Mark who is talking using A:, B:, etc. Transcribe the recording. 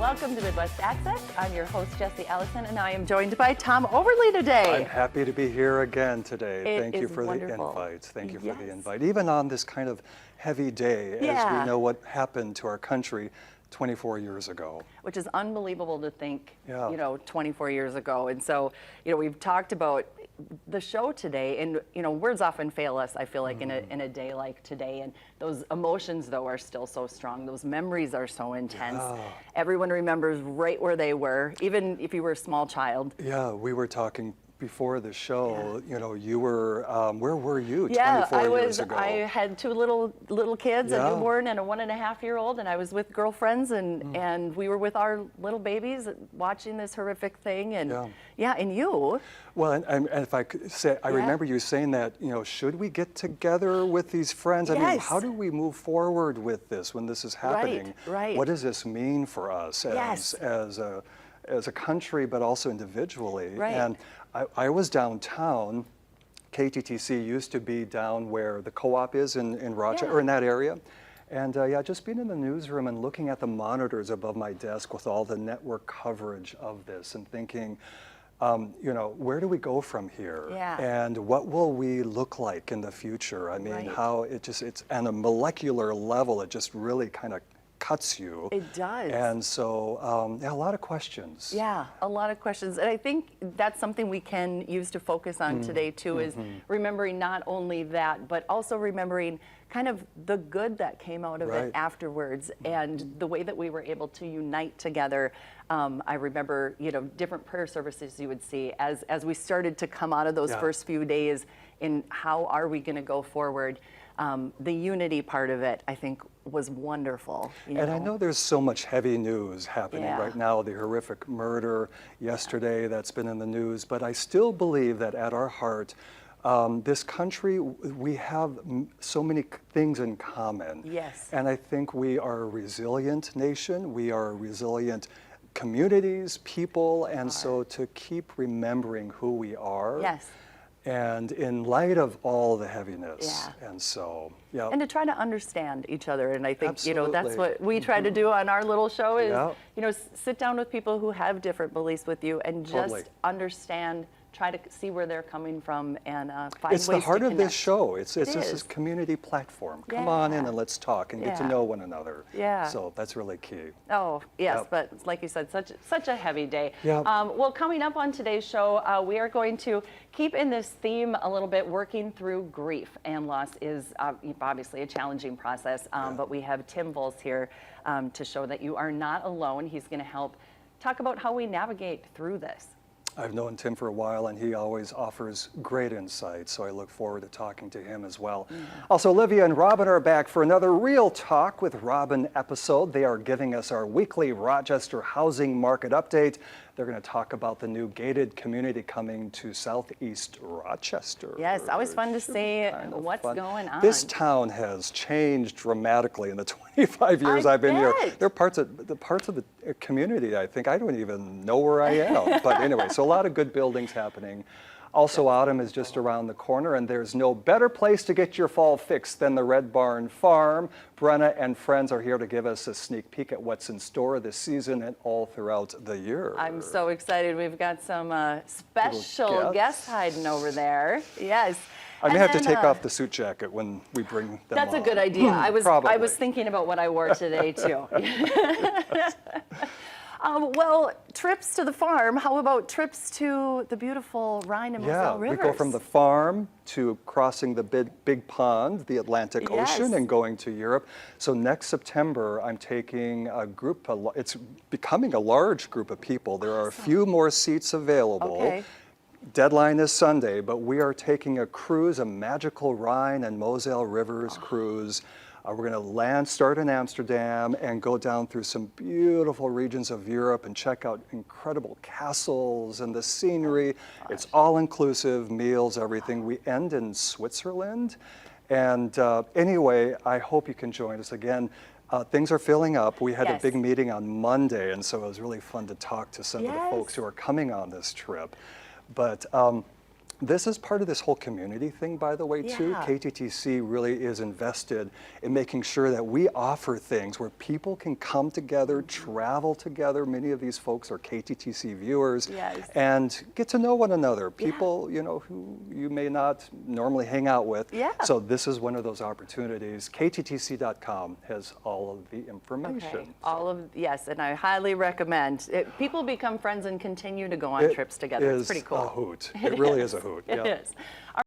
A: Welcome to Midwest Access. I'm your host, Jesse Allison, and I am joined by Tom Overly today.
B: I'm happy to be here again today.
A: It
B: Thank you
A: is
B: for
A: wonderful.
B: the invite. Thank you
A: Yes.
B: for the invite. Even on this kind of heavy day, as
A: Yeah.
B: we know what happened to our country 24 years ago.
A: Which is unbelievable to think,
B: Yeah.
A: 24 years ago. And so, we've talked about the show today, and words often fail us, I feel like, in a day like today, and those emotions though are still so strong. Those memories are so intense.
B: Yeah.
A: Everyone remembers right where they were, even if you were a small child.
B: Yeah, we were talking before the show. You were, where were you 24
A: Yeah,
B: years ago?
A: I had two little kids,
B: Yeah.
A: a newborn and a 1.5-year-old, and I was with girlfriends, and we were with our little babies watching this horrific thing, and and you.
B: Well, and if I could say, I remember you saying that, should we get together with these friends? I mean,
A: Yes.
B: how do we move forward with this when this is happening?
A: Right.
B: What does this mean for us as a country, but also individually?
A: Right.
B: And I was downtown. KTTC used to be down where the co-op is in Rochester, or in that area. And just being in the newsroom and looking at the monitors above my desk with all the network coverage of this and thinking, where do we go from here?
A: Yeah.
B: And what will we look like in the future? I mean, how it's on a molecular level, it just really kind of cuts you.
A: It does.
B: And so, a lot of questions.
A: Yeah, a lot of questions. And I think that's something we can use to focus on today too, is remembering not only that, but also remembering kind of the good that came out of it afterwards, and the way that we were able to unite together. I remember, different prayer services you would see as we started to come out of those first few days in how are we going to go forward. The unity part of it, I think, was wonderful.
B: And I know there's so much heavy news happening right now, the horrific murder yesterday that's been in the news, but I still believe that at our heart, this country, we have so many things in common.
A: Yes.
B: And I think we are a resilient nation, we are resilient communities, people, and so to keep remembering who we are.
A: Yes.
B: And in light of all the heaviness, and so,
A: and to try to understand each other, and I think
B: Absolutely.
A: that's what we try to do on our little show is sit down with people who have different beliefs with you and just understand, try to see where they're coming from, and find ways to connect.
B: It's the heart of this show. It's this community platform. Come on in and let's talk and get to know one another.
A: Yeah.
B: So that's really key.
A: Oh, yes, but like you said, such a heavy day.
B: Yep.
A: Well, coming up on today's show, we are going to keep in this theme a little bit, working through grief. And loss is obviously a challenging process, but we have Tim Volz here to show that you are not alone. He's going to help talk about how we navigate through this.
B: I've known Tim for a while, and he always offers great insight, so I look forward to talking to him as well. Also, Olivia and Robin are back for another Real Talk with Robin episode. They are giving us our weekly Rochester housing market update. They're going to talk about the new gated community coming to southeast Rochester.
A: Yes, always fun to see what's going on.
B: This town has changed dramatically in the 25 years I've been here. There are parts of the community, I think, I don't even know where I am. But anyway, so a lot of good buildings happening. Also, autumn is just around the corner, and there's no better place to get your fall fix than the Red Barn Farm. Brenna and friends are here to give us a sneak peek at what's in store this season and all throughout the year.
A: I'm so excited. We've got some special guests hiding over there. Yes.
B: I may have to take off the suit jacket when we bring them
A: That's
B: on.
A: a good idea. I
B: Probably.
A: was thinking about what I wore today, too. Well, trips to the farm. How about trips to the beautiful Rhine and Moselle rivers?
B: We go from the farm to crossing the big pond, the Atlantic Ocean, and going to Europe. So next September, I'm taking a group. It's becoming a large group of people. There are a few more seats available. Deadline is Sunday, but we are taking a cruise, a magical Rhine and Moselle rivers cruise. We're going to start in Amsterdam and go down through some beautiful regions of Europe and check out incredible castles and the scenery. It's all inclusive, meals, everything. We end in Switzerland. And anyway, I hope you can join us again. Things are filling up. We had a big meeting on Monday, and so it was really fun to talk to some of the folks who are coming on this trip. But This is part of this whole community thing, by the way, too.
A: Yeah.
B: KTTC really is invested in making sure that we offer things where people can come together, travel together. Many of these folks are KTTC viewers,
A: Yes.
B: and get to know one another. People, you know, who you may not normally hang out with.
A: Yeah.
B: So this is one of those opportunities. KTTC.com has all of the information.
A: Okay. Yes, and I highly recommend it. People become friends and continue to go on trips together. It's pretty cool.
B: It is a hoot. It really is a hoot.
A: It
B: Yeah.
A: is.